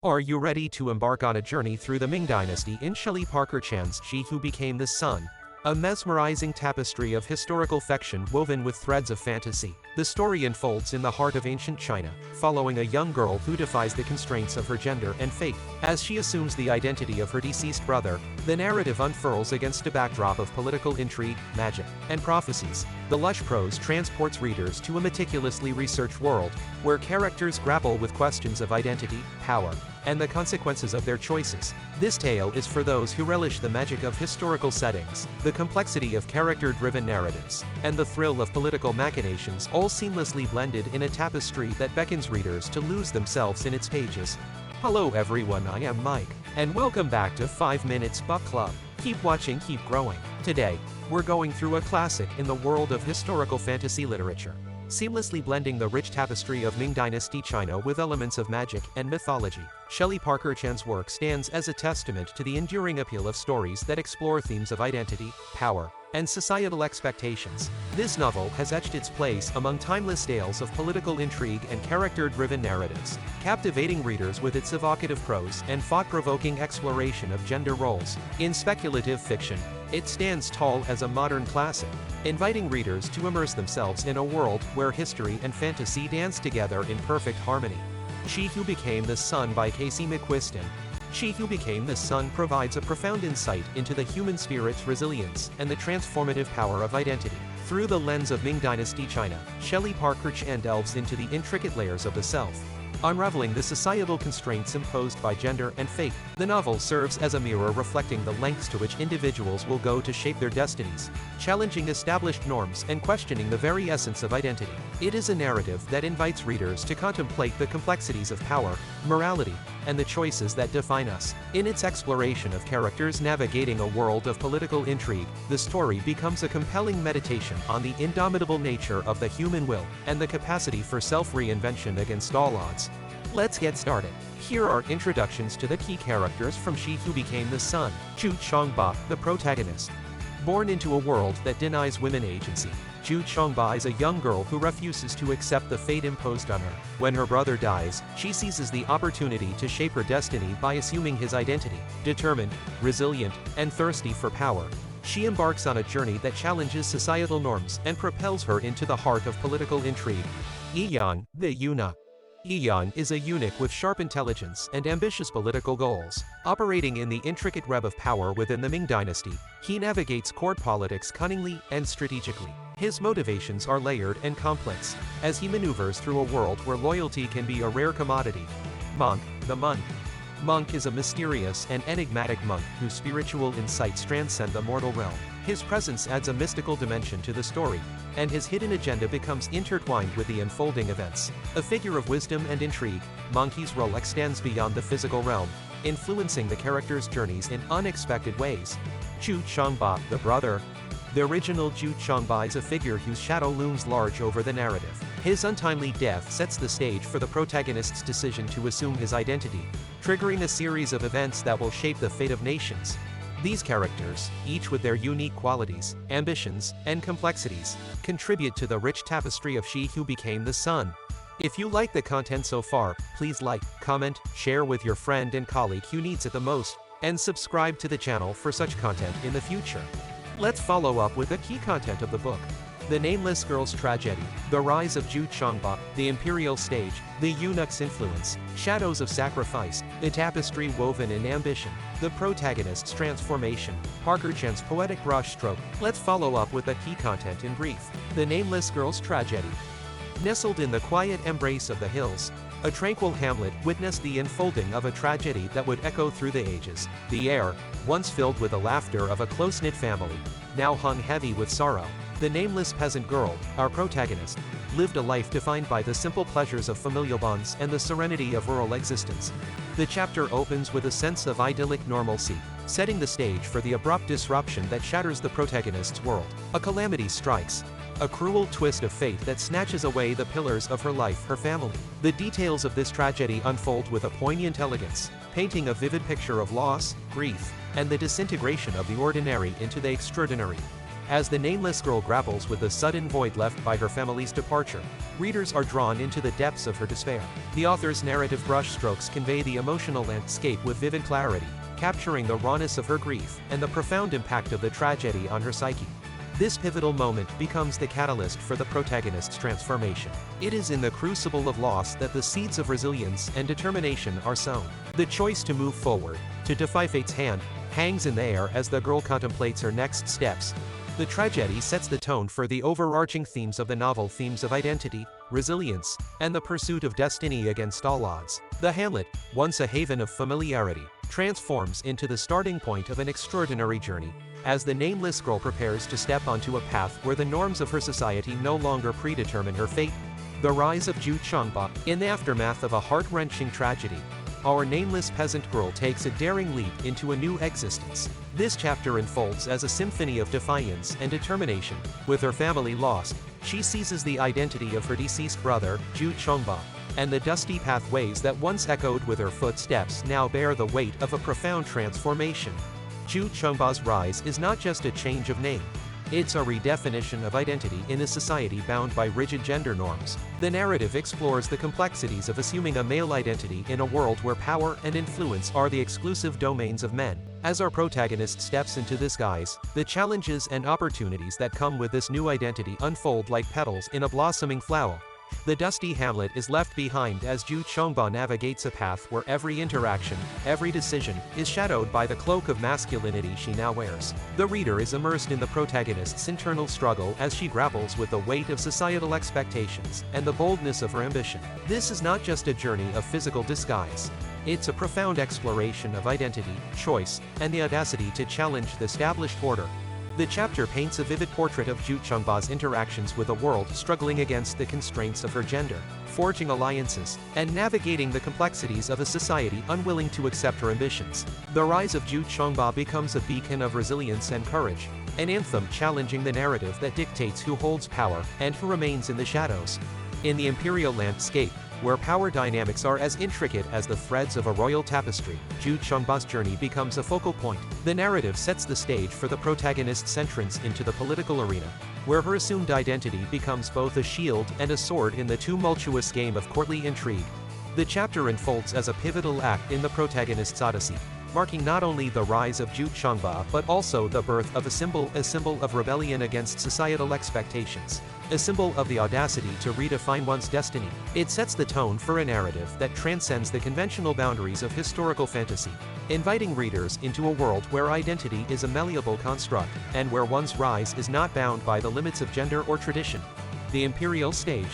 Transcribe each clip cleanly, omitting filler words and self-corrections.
Are you ready to embark on a journey through the Ming Dynasty in Shelley Parker-Chan's She Who Became the Sun? A mesmerizing tapestry of historical fiction woven with threads of fantasy. The story unfolds in the heart of ancient China, following a young girl who defies the constraints of her gender and fate. As she assumes the identity of her deceased brother, the narrative unfurls against a backdrop of political intrigue, magic, and prophecies. The lush prose transports readers to a meticulously researched world, where characters grapple with questions of identity, power, and the consequences of their choices. This tale is for those who relish the magic of historical settings, the complexity of character-driven narratives, and the thrill of political machinations, all seamlessly blended in a tapestry that beckons readers to lose themselves in its pages. Hello everyone, I am Mike, and welcome back to 5 Minutes Book Club. Keep watching, keep growing. Today, we're going through a classic in the world of historical fantasy literature, seamlessly blending the rich tapestry of Ming Dynasty China with elements of magic and mythology. Shelley Parker-Chan's work stands as a testament to the enduring appeal of stories that explore themes of identity, power, and societal expectations. This novel has etched its place among timeless tales of political intrigue and character-driven narratives, captivating readers with its evocative prose and thought-provoking exploration of gender roles. In speculative fiction, it stands tall as a modern classic, inviting readers to immerse themselves in a world where history and fantasy dance together in perfect harmony. She Who Became the Sun by Casey McQuiston. She Who Became the Sun provides a profound insight into the human spirit's resilience and the transformative power of identity. Through the lens of Ming Dynasty China, Shelley Parker-Chan delves into the intricate layers of the self, unraveling the societal constraints imposed by gender and fate. The novel serves as a mirror reflecting the lengths to which individuals will go to shape their destinies, challenging established norms and questioning the very essence of identity. It is a narrative that invites readers to contemplate the complexities of power, morality, and the choices that define us. In its exploration of characters navigating a world of political intrigue, the story becomes a compelling meditation on the indomitable nature of the human will and the capacity for self-reinvention against all odds. Let's get started. Here are introductions to the key characters from She Who Became the Sun. Chongba, the protagonist. Born into a world that denies women agency, Chongba is a young girl who refuses to accept the fate imposed on her. When her brother dies, she seizes the opportunity to shape her destiny by assuming his identity. Determined, resilient, and thirsty for power, she embarks on a journey that challenges societal norms and propels her into the heart of political intrigue. Yang, the Eunuch. Yang is a eunuch with sharp intelligence and ambitious political goals. Operating in the intricate web of power within the Ming Dynasty, he navigates court politics cunningly and strategically. His motivations are layered and complex, as he maneuvers through a world where loyalty can be a rare commodity. Monk, the monk. Monk is a mysterious and enigmatic monk whose spiritual insights transcend the mortal realm. His presence adds a mystical dimension to the story, and his hidden agenda becomes intertwined with the unfolding events. A figure of wisdom and intrigue, Monkey's role extends beyond the physical realm, influencing the characters' journeys in unexpected ways. Chongba, the brother. The original Chongba is a figure whose shadow looms large over the narrative. His untimely death sets the stage for the protagonist's decision to assume his identity, triggering a series of events that will shape the fate of nations. These characters, each with their unique qualities, ambitions, and complexities, contribute to the rich tapestry of She Who Became the Sun. If you like the content so far, please like, comment, share with your friend and colleague who needs it the most, and subscribe to the channel for such content in the future. Let's follow up with the key content of the book. The Nameless Girl's Tragedy, The Rise of Chongba, The Imperial Stage, The Eunuch's Influence, Shadows of Sacrifice, The Tapestry Woven in Ambition, The Protagonist's Transformation, Parker-Chan's Poetic Brushstroke. Let's follow up with the key content in brief. The Nameless Girl's Tragedy. Nestled in the quiet embrace of the hills, a tranquil hamlet witnessed the unfolding of a tragedy that would echo through the ages. The air, once filled with the laughter of a close-knit family, now hung heavy with sorrow. The nameless peasant girl, our protagonist, lived a life defined by the simple pleasures of familial bonds and the serenity of rural existence. The chapter opens with a sense of idyllic normalcy, setting the stage for the abrupt disruption that shatters the protagonist's world. A calamity strikes, a cruel twist of fate that snatches away the pillars of her life, her family. The details of this tragedy unfold with a poignant elegance, painting a vivid picture of loss, grief, and the disintegration of the ordinary into the extraordinary. As the nameless girl grapples with the sudden void left by her family's departure, readers are drawn into the depths of her despair. The author's narrative brushstrokes convey the emotional landscape with vivid clarity, capturing the rawness of her grief and the profound impact of the tragedy on her psyche. This pivotal moment becomes the catalyst for the protagonist's transformation. It is in the crucible of loss that the seeds of resilience and determination are sown. The choice to move forward, to defy fate's hand, hangs in the air as the girl contemplates her next steps. The tragedy sets the tone for the overarching themes of the novel, themes of identity, resilience, and the pursuit of destiny against all odds. The hamlet, once a haven of familiarity, transforms into the starting point of an extraordinary journey, as the nameless girl prepares to step onto a path where the norms of her society no longer predetermine her fate. The rise of Chongba. In the aftermath of a heart-wrenching tragedy, our nameless peasant girl takes a daring leap into a new existence. This chapter unfolds as a symphony of defiance and determination. With her family lost, she seizes the identity of her deceased brother, Chongba, and the dusty pathways that once echoed with her footsteps now bear the weight of a profound transformation. Chongba's rise is not just a change of name. It's a redefinition of identity in a society bound by rigid gender norms. The narrative explores the complexities of assuming a male identity in a world where power and influence are the exclusive domains of men. As our protagonist steps into this guise, the challenges and opportunities that come with this new identity unfold like petals in a blossoming flower. The dusty hamlet is left behind as Chongba navigates a path where every interaction, every decision, is shadowed by the cloak of masculinity she now wears. The reader is immersed in the protagonist's internal struggle as she grapples with the weight of societal expectations and the boldness of her ambition. This is not just a journey of physical disguise. It's a profound exploration of identity, choice, and the audacity to challenge the established order. The chapter paints a vivid portrait of Chongba's interactions with a world struggling against the constraints of her gender, forging alliances, and navigating the complexities of a society unwilling to accept her ambitions. The rise of Chongba becomes a beacon of resilience and courage, an anthem challenging the narrative that dictates who holds power and who remains in the shadows. In the Imperial landscape, where power dynamics are as intricate as the threads of a royal tapestry, Chongba's journey becomes a focal point. The narrative sets the stage for the protagonist's entrance into the political arena, where her assumed identity becomes both a shield and a sword in the tumultuous game of courtly intrigue. The chapter unfolds as a pivotal act in the protagonist's odyssey, marking not only the rise of Chongba but also the birth of a symbol of rebellion against societal expectations, a symbol of the audacity to redefine one's destiny. It sets the tone for a narrative that transcends the conventional boundaries of historical fantasy, inviting readers into a world where identity is a malleable construct, and where one's rise is not bound by the limits of gender or tradition. The Imperial stage.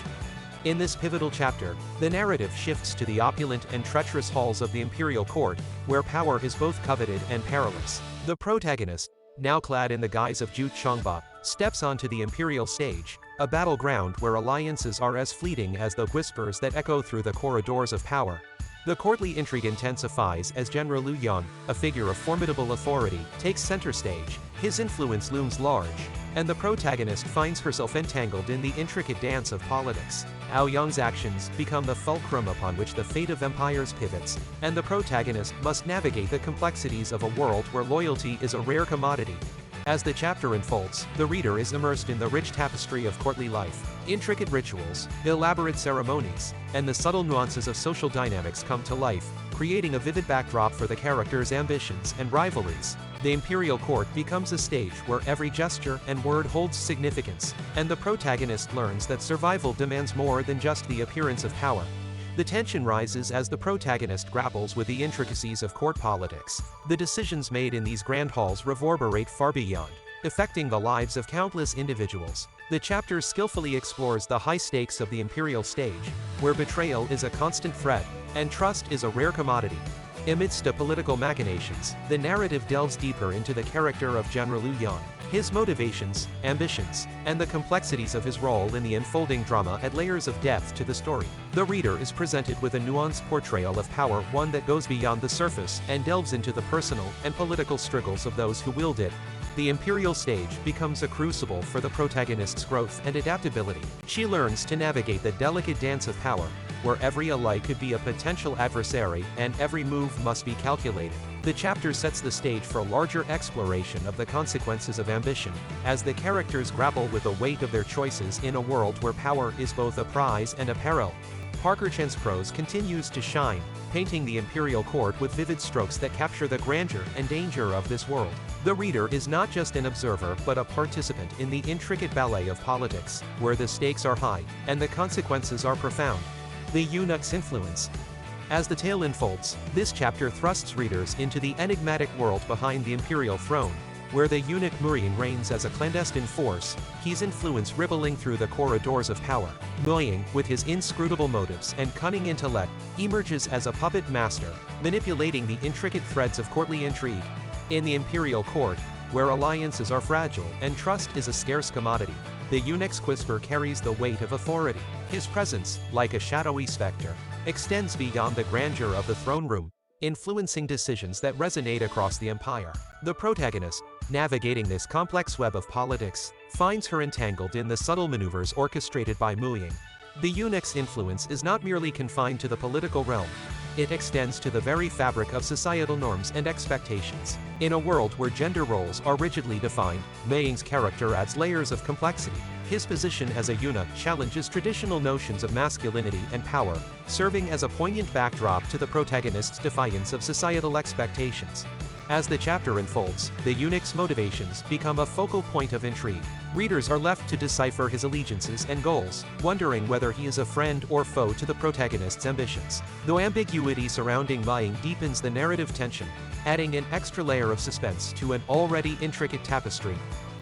In this pivotal chapter, the narrative shifts to the opulent and treacherous halls of the Imperial court, where power is both coveted and perilous. The protagonist, now clad in the guise of Chongba, steps onto the Imperial stage, a battleground where alliances are as fleeting as the whispers that echo through the corridors of power. The courtly intrigue intensifies as General Liu Yang, a figure of formidable authority, takes center stage. His influence looms large, and the protagonist finds herself entangled in the intricate dance of politics. Liu Yang's actions become the fulcrum upon which the fate of empires pivots, and the protagonist must navigate the complexities of a world where loyalty is a rare commodity. As the chapter unfolds, the reader is immersed in the rich tapestry of courtly life. Intricate rituals, elaborate ceremonies, and the subtle nuances of social dynamics come to life, creating a vivid backdrop for the characters' ambitions and rivalries. The Imperial court becomes a stage where every gesture and word holds significance, and the protagonist learns that survival demands more than just the appearance of power. The tension rises as the protagonist grapples with the intricacies of court politics. The decisions made in these grand halls reverberate far beyond, affecting the lives of countless individuals. The chapter skillfully explores the high stakes of the Imperial stage, where betrayal is a constant threat, and trust is a rare commodity. Amidst the political machinations, the narrative delves deeper into the character of General Liu Yang, his motivations, ambitions, and the complexities of his role in the unfolding drama add layers of depth to the story. The reader is presented with a nuanced portrayal of power, one that goes beyond the surface and delves into the personal and political struggles of those who wield it. The Imperial stage becomes a crucible for the protagonist's growth and adaptability. She learns to navigate the delicate dance of power, where every ally could be a potential adversary and every move must be calculated. The chapter sets the stage for a larger exploration of the consequences of ambition, as the characters grapple with the weight of their choices in a world where power is both a prize and a peril. Parker-Chan's prose continues to shine, painting the Imperial court with vivid strokes that capture the grandeur and danger of this world. The reader is not just an observer but a participant in the intricate ballet of politics, where the stakes are high, and the consequences are profound. The Eunuch's influence. As the tale unfolds, this chapter thrusts readers into the enigmatic world behind the Imperial throne, where the Eunuch Ming reigns as a clandestine force, his influence rippling through the corridors of power. Ming, with his inscrutable motives and cunning intellect, emerges as a puppet master, manipulating the intricate threads of courtly intrigue. In the Imperial court, where alliances are fragile and trust is a scarce commodity, the Eunuch's whisper carries the weight of authority. His presence, like a shadowy specter, extends beyond the grandeur of the throne room, influencing decisions that resonate across the empire. The protagonist, navigating this complex web of politics, finds her entangled in the subtle maneuvers orchestrated by Ming. The Eunuch's influence is not merely confined to the political realm. It extends to the very fabric of societal norms and expectations. In a world where gender roles are rigidly defined, Ming's character adds layers of complexity. His position as a eunuch challenges traditional notions of masculinity and power, serving as a poignant backdrop to the protagonist's defiance of societal expectations. As the chapter unfolds, the eunuch's motivations become a focal point of intrigue. Readers are left to decipher his allegiances and goals, wondering whether he is a friend or foe to the protagonist's ambitions. Though ambiguity surrounding Ming deepens the narrative tension, adding an extra layer of suspense to an already intricate tapestry.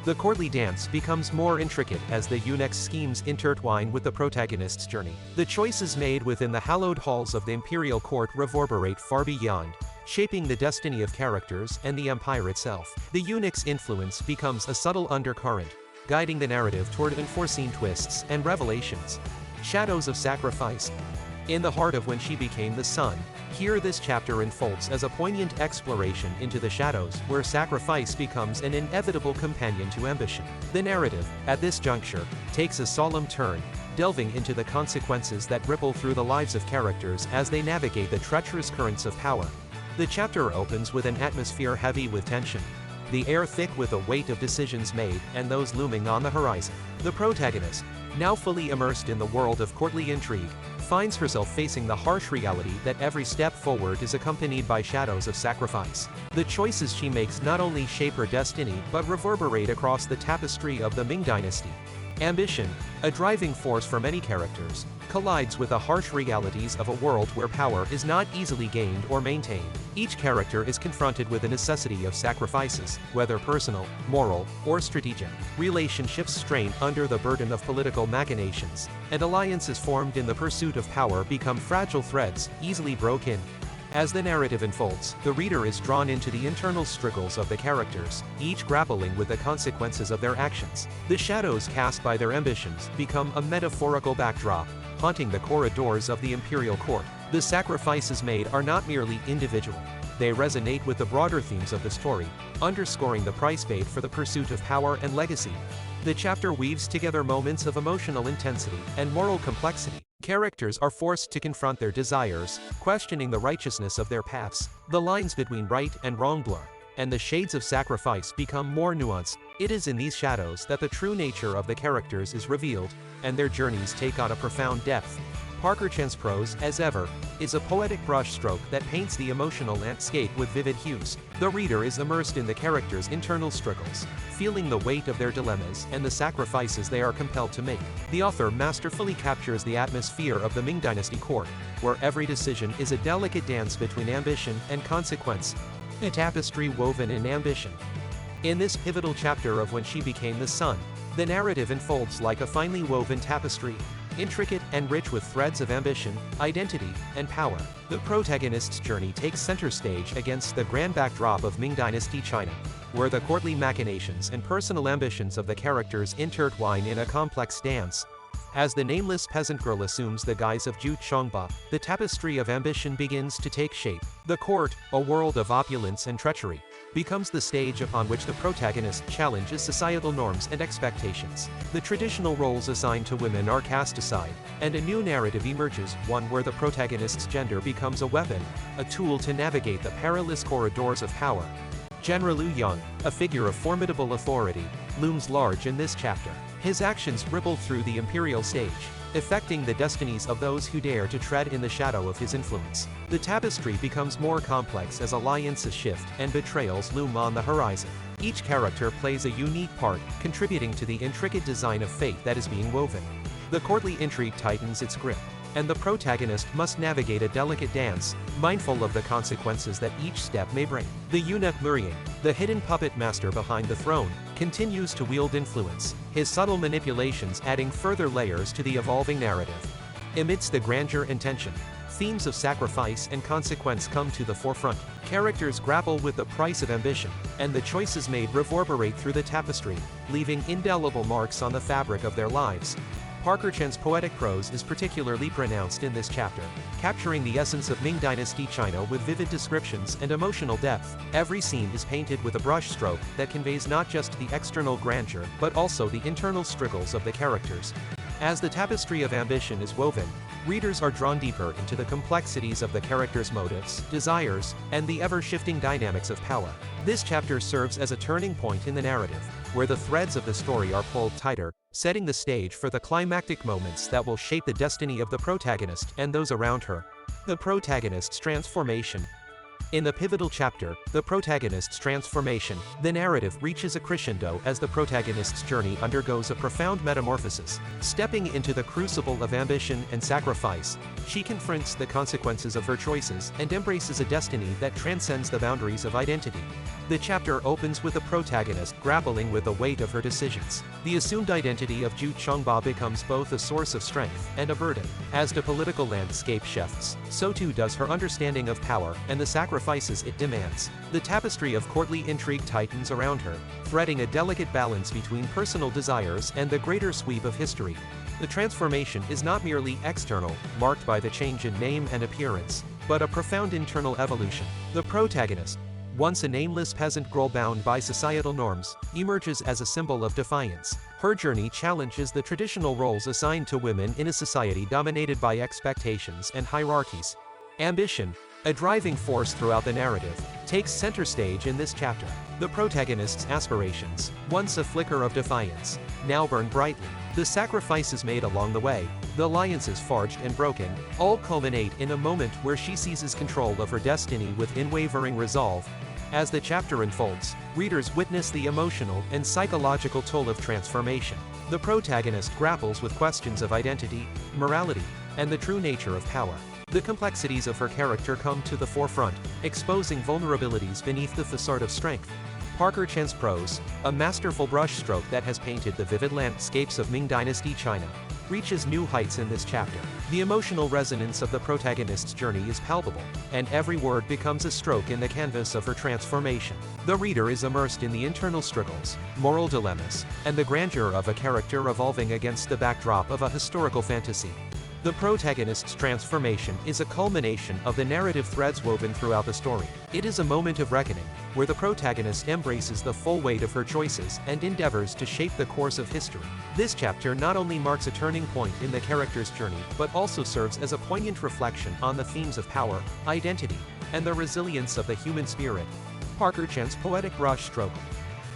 The courtly dance becomes more intricate as the eunuch's schemes intertwine with the protagonist's journey. The choices made within the hallowed halls of the Imperial court reverberate far beyond, shaping the destiny of characters and the empire itself. The eunuch's influence becomes a subtle undercurrent, guiding the narrative toward unforeseen twists and revelations. Shadows of sacrifice. In the heart of When She Became the Sun, here this chapter unfolds as a poignant exploration into the shadows where sacrifice becomes an inevitable companion to ambition. The narrative, at this juncture, takes a solemn turn, delving into the consequences that ripple through the lives of characters as they navigate the treacherous currents of power. The chapter opens with an atmosphere heavy with tension, the air thick with the weight of decisions made and those looming on the horizon. The protagonist, now fully immersed in the world of courtly intrigue, finds herself facing the harsh reality that every step forward is accompanied by shadows of sacrifice. The choices she makes not only shape her destiny but reverberate across the tapestry of the Ming Dynasty. Ambition, a driving force for many characters, collides with the harsh realities of a world where power is not easily gained or maintained. Each character is confronted with the necessity of sacrifices, whether personal, moral, or strategic. Relationships strain under the burden of political machinations, and alliances formed in the pursuit of power become fragile threads, easily broken. As the narrative unfolds, the reader is drawn into the internal struggles of the characters, each grappling with the consequences of their actions. The shadows cast by their ambitions become a metaphorical backdrop, haunting the corridors of the Imperial court. The sacrifices made are not merely individual. They resonate with the broader themes of the story, underscoring the price paid for the pursuit of power and legacy. The chapter weaves together moments of emotional intensity and moral complexity. Characters are forced to confront their desires, questioning the righteousness of their paths. The lines between right and wrong blur, and the shades of sacrifice become more nuanced. It is in these shadows that the true nature of the characters is revealed, and their journeys take on a profound depth. Parker-Chan's prose, as ever, is a poetic brushstroke that paints the emotional landscape with vivid hues. The reader is immersed in the characters' internal struggles, feeling the weight of their dilemmas and the sacrifices they are compelled to make. The author masterfully captures the atmosphere of the Ming Dynasty court, where every decision is a delicate dance between ambition and consequence, a tapestry woven in ambition. In this pivotal chapter of When She Became the Sun, the narrative unfolds like a finely woven tapestry, intricate and rich with threads of ambition, identity, and power. The protagonist's journey takes center stage against the grand backdrop of Ming Dynasty China, where the courtly machinations and personal ambitions of the characters intertwine in a complex dance. As the nameless peasant girl assumes the guise of Chongba, the tapestry of ambition begins to take shape. The court, a world of opulence and treachery, becomes the stage upon which the protagonist challenges societal norms and expectations. The traditional roles assigned to women are cast aside, and a new narrative emerges, one where the protagonist's gender becomes a weapon, a tool to navigate the perilous corridors of power. General Liu Yang, a figure of formidable authority, looms large in this chapter. His actions ripple through the Imperial stage, affecting the destinies of those who dare to tread in the shadow of his influence. The tapestry becomes more complex as alliances shift and betrayals loom on the horizon. Each character plays a unique part, contributing to the intricate design of fate that is being woven. The courtly intrigue tightens its grip, and the protagonist must navigate a delicate dance, mindful of the consequences that each step may bring. The Eunuch Ming, the hidden puppet master behind the throne, continues to wield influence, his subtle manipulations adding further layers to the evolving narrative. Amidst the grandeur and tension, themes of sacrifice and consequence come to the forefront. Characters grapple with the price of ambition, and the choices made reverberate through the tapestry, leaving indelible marks on the fabric of their lives. Parker-Chan's poetic prose is particularly pronounced in this chapter, capturing the essence of Ming Dynasty China with vivid descriptions and emotional depth. Every scene is painted with a brushstroke that conveys not just the external grandeur but also the internal struggles of the characters. As the tapestry of ambition is woven, readers are drawn deeper into the complexities of the characters' motives, desires, and the ever-shifting dynamics of power. This chapter serves as a turning point in the narrative, where the threads of the story are pulled tighter, setting the stage for the climactic moments that will shape the destiny of the protagonist and those around her. The protagonist's transformation. In the pivotal chapter, The Protagonist's Transformation, the narrative reaches a crescendo as the protagonist's journey undergoes a profound metamorphosis. Stepping into the crucible of ambition and sacrifice, she confronts the consequences of her choices and embraces a destiny that transcends the boundaries of identity. The chapter opens with the protagonist grappling with the weight of her decisions. The assumed identity of Chongba becomes both a source of strength and a burden. As the political landscape shifts, so too does her understanding of power and the sacrifices it demands. The tapestry of courtly intrigue tightens around her, threading a delicate balance between personal desires and the greater sweep of history. The transformation is not merely external, marked by the change in name and appearance, but a profound internal evolution. The protagonist, once a nameless peasant girl bound by societal norms, emerges as a symbol of defiance. Her journey challenges the traditional roles assigned to women in a society dominated by expectations and hierarchies. Ambition, a driving force throughout the narrative, takes center stage in this chapter. The protagonist's aspirations, once a flicker of defiance, now burn brightly. The sacrifices made along the way, the alliances forged and broken, all culminate in a moment where she seizes control of her destiny with unwavering resolve. As the chapter unfolds, readers witness the emotional and psychological toll of transformation. The protagonist grapples with questions of identity, morality, and the true nature of power. The complexities of her character come to the forefront, exposing vulnerabilities beneath the facade of strength. Parker-Chan's prose, a masterful brushstroke that has painted the vivid landscapes of Ming Dynasty China, reaches new heights in this chapter. The emotional resonance of the protagonist's journey is palpable, and every word becomes a stroke in the canvas of her transformation. The reader is immersed in the internal struggles, moral dilemmas, and the grandeur of a character evolving against the backdrop of a historical fantasy. The protagonist's transformation is a culmination of the narrative threads woven throughout the story. It is a moment of reckoning, where the protagonist embraces the full weight of her choices and endeavors to shape the course of history. This chapter not only marks a turning point in the character's journey, but also serves as a poignant reflection on the themes of power, identity, and the resilience of the human spirit. Parker-Chan's poetic brushstroke.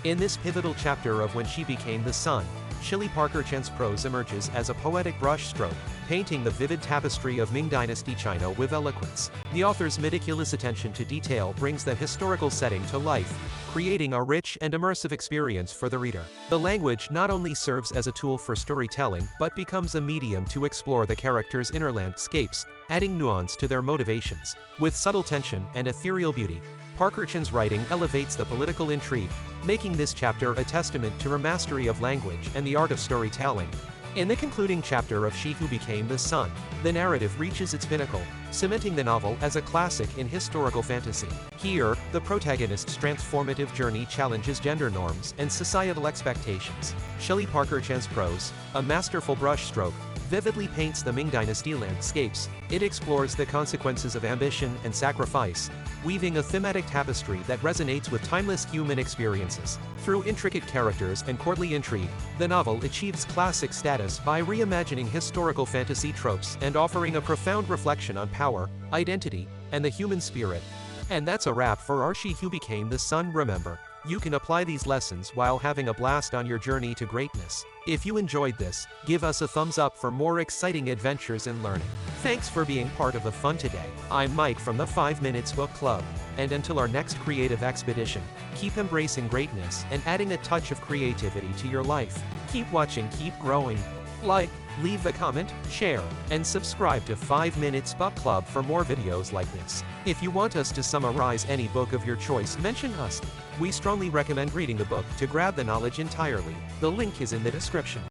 In this pivotal chapter of When She Became the Sun, Shelley Parker-Chan's prose emerges as a poetic brushstroke, painting the vivid tapestry of Ming Dynasty China with eloquence. The author's meticulous attention to detail brings the historical setting to life, creating a rich and immersive experience for the reader. The language not only serves as a tool for storytelling but becomes a medium to explore the characters' inner landscapes, adding nuance to their motivations. With subtle tension and ethereal beauty, Parker-Chan's writing elevates the political intrigue, making this chapter a testament to her mastery of language and the art of storytelling. In the concluding chapter of She Who Became the Sun, the narrative reaches its pinnacle, cementing the novel as a classic in historical fantasy. Here, the protagonist's transformative journey challenges gender norms and societal expectations. Shelley Parker-Chan's prose, a masterful brushstroke, vividly paints the Ming Dynasty landscapes. It explores the consequences of ambition and sacrifice, weaving a thematic tapestry that resonates with timeless human experiences. Through intricate characters and courtly intrigue, the novel achieves classic status by reimagining historical fantasy tropes and offering a profound reflection on power, identity, and the human spirit. And that's a wrap for our She Who Became the Sun. Remember, you can apply these lessons while having a blast on your journey to greatness. If you enjoyed this, give us a thumbs up for more exciting adventures and learning. Thanks for being part of the fun today. I'm Mike from the 5 Minutes Book Club. And until our next creative expedition, keep embracing greatness and adding a touch of creativity to your life. Keep watching, keep growing. Like, leave a comment, share, and subscribe to 5 Minutes Book Club for more videos like this. If you want us to summarize any book of your choice, mention us. We strongly recommend reading the book to grab the knowledge entirely. The link is in the description.